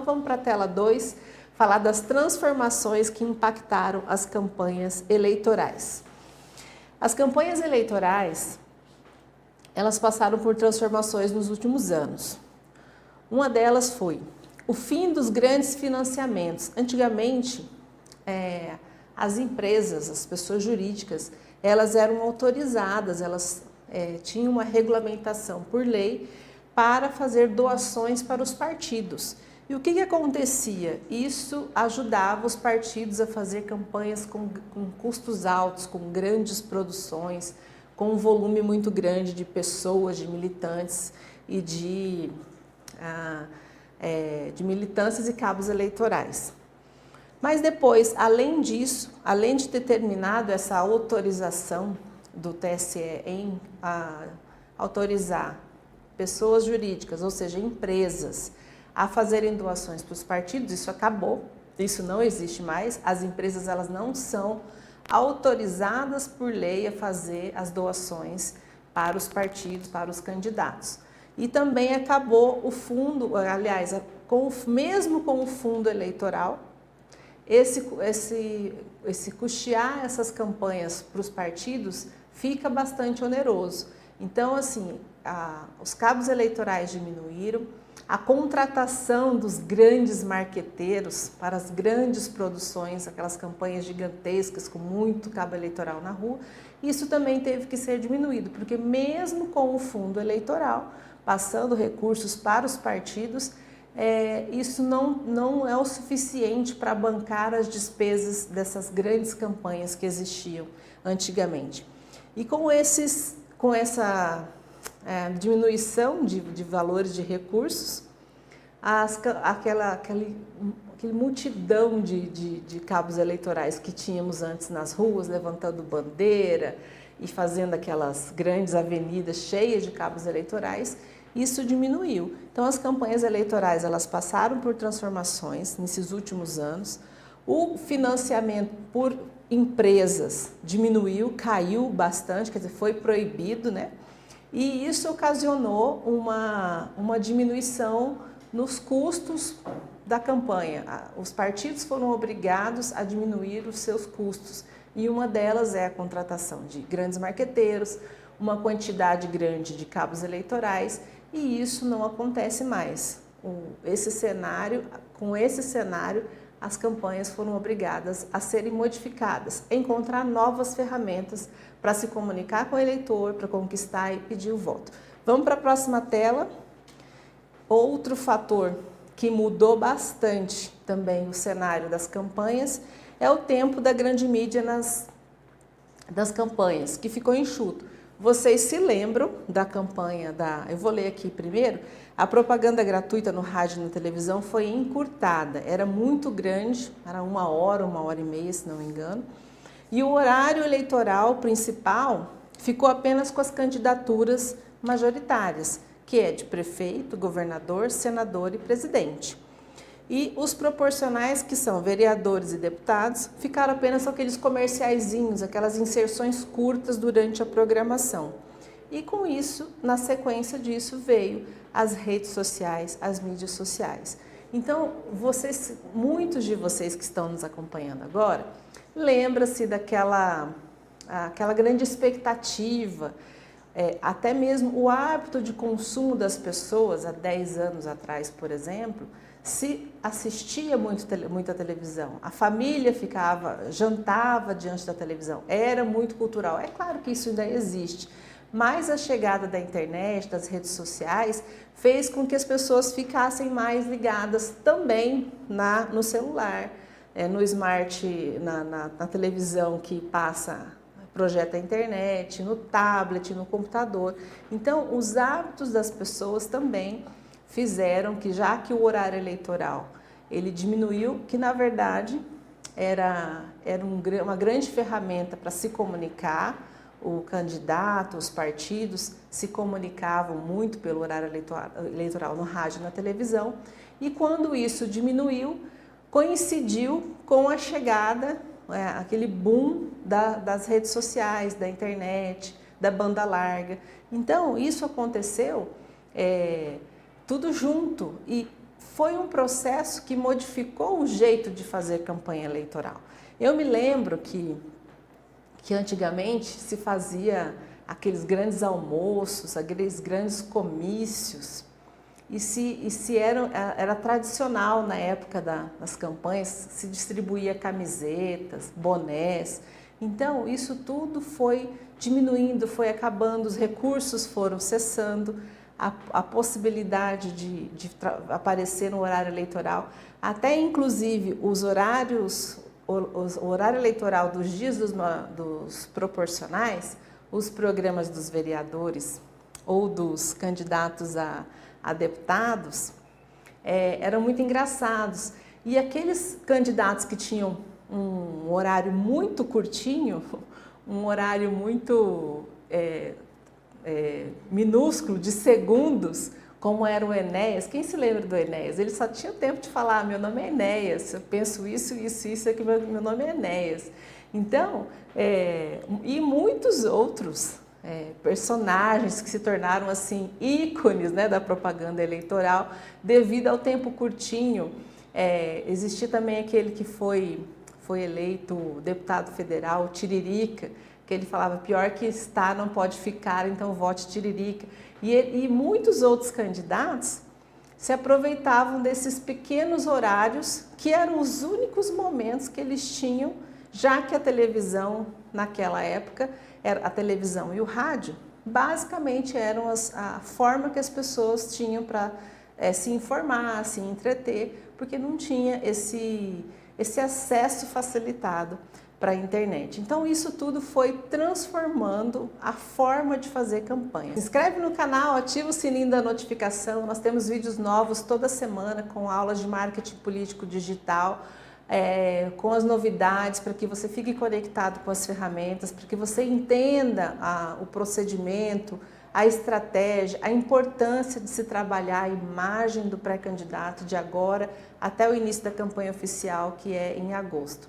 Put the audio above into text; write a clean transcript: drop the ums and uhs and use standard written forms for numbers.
Então vamos para a tela 2, falar das transformações que impactaram as campanhas eleitorais. As campanhas eleitorais, elas passaram por transformações nos últimos anos. Uma delas foi o fim dos grandes financiamentos. Antigamente, as empresas, as pessoas jurídicas, elas eram autorizadas, elas tinham uma regulamentação por lei para fazer doações para os partidos. E o que acontecia? Isso ajudava os partidos a fazer campanhas com custos altos, com grandes produções, com um volume muito grande de pessoas, de militantes e de militâncias e cabos eleitorais. Mas depois, além disso, além de ter terminado essa autorização do TSE em autorizar pessoas jurídicas, ou seja, empresas, a fazerem doações para os partidos, isso acabou, isso não existe mais. As empresas, elas não são autorizadas por lei a fazer as doações para os partidos, para os candidatos. E também acabou o fundo, aliás, mesmo com o fundo eleitoral, esse custear essas campanhas para os partidos fica bastante oneroso. Então, assim, os cabos eleitorais diminuíram, a contratação dos grandes marqueteiros para as grandes produções, aquelas campanhas gigantescas com muito cabo eleitoral na rua, isso também teve que ser diminuído, porque mesmo com o fundo eleitoral, passando recursos para os partidos, isso não é o suficiente para bancar as despesas dessas grandes campanhas que existiam antigamente. E com essa diminuição de valores de recursos, aquele multidão de cabos eleitorais que tínhamos antes nas ruas, levantando bandeira e fazendo aquelas grandes avenidas cheias de cabos eleitorais, isso diminuiu. Então as campanhas eleitorais, elas passaram por transformações nesses últimos anos. O financiamento por empresas diminuiu, caiu bastante, quer dizer, foi proibido, né? E isso ocasionou uma diminuição nos custos da campanha. Os partidos foram obrigados a diminuir os seus custos e uma delas é a contratação de grandes marqueteiros, uma quantidade grande de cabos eleitorais, e isso não acontece mais. Com esse cenário, as campanhas foram obrigadas a serem modificadas, a encontrar novas ferramentas para se comunicar com o eleitor, para conquistar e pedir o voto. Vamos para a próxima tela. Outro fator que mudou bastante também o cenário das campanhas é o tempo da grande mídia das campanhas, que ficou enxuto. Vocês se lembram da campanha eu vou ler aqui primeiro, a propaganda gratuita no rádio e na televisão foi encurtada, era muito grande, era 1 hora e meia, se não me engano, e o horário eleitoral principal ficou apenas com as candidaturas majoritárias, que é de prefeito, governador, senador e presidente. E os proporcionais, que são vereadores e deputados, ficaram apenas com aqueles comerciaizinhos, aquelas inserções curtas durante a programação. E com isso, na sequência disso, veio as redes sociais, as mídias sociais. Então, muitos de vocês que estão nos acompanhando agora, lembra-se daquela grande expectativa, até mesmo o hábito de consumo das pessoas, há 10 anos atrás, por exemplo, se assistia muita televisão, a família jantava diante da televisão, era muito cultural. É claro que isso ainda existe, mas a chegada da internet, das redes sociais, fez com que as pessoas ficassem mais ligadas também no celular, no smart, na televisão que projeta a internet, no tablet, no computador. Então, os hábitos das pessoas também fizeram que, já que o horário eleitoral ele diminuiu, que na verdade era uma grande ferramenta para se comunicar, o candidato, os partidos se comunicavam muito pelo horário eleitoral no rádio e na televisão, e quando isso diminuiu, coincidiu com a chegada, aquele boom das redes sociais, da internet, da banda larga. Então, isso aconteceu tudo junto e foi um processo que modificou o jeito de fazer campanha eleitoral. Eu me lembro que antigamente se fazia aqueles grandes almoços, aqueles grandes comícios, e era tradicional na época das campanhas, se distribuía camisetas, bonés. Então, isso tudo foi diminuindo, foi acabando, os recursos foram cessando, a possibilidade de aparecer no horário eleitoral, até inclusive o horário eleitoral dos dias dos proporcionais, os programas dos vereadores ou dos candidatos a deputados eram muito engraçados. E aqueles candidatos que tinham um horário muito curtinho, um horário muito minúsculo, de segundos, como era o Enéas. Quem se lembra do Enéas? Ele só tinha tempo de falar: meu nome é Enéas, eu penso isso, aqui, meu nome é Enéas. Então, e muitos outros personagens que se tornaram assim ícones, né, da propaganda eleitoral devido ao tempo curtinho. Existia também aquele que foi eleito deputado federal, Tiririca, que ele falava: pior que está não pode ficar, então vote Tiririca. E muitos outros candidatos se aproveitavam desses pequenos horários, que eram os únicos momentos que eles tinham, já que a televisão naquela época, a televisão e o rádio, basicamente eram a forma que as pessoas tinham para se informar, se entreter, porque não tinha esse acesso facilitado para a internet. Então, isso tudo foi transformando a forma de fazer campanha. Se inscreve no canal, ativa o sininho da notificação. Nós temos vídeos novos toda semana com aulas de marketing político digital, com as novidades, para que você fique conectado com as ferramentas, para que você entenda o procedimento, a estratégia, a importância de se trabalhar a imagem do pré-candidato de agora até o início da campanha oficial, que é em agosto.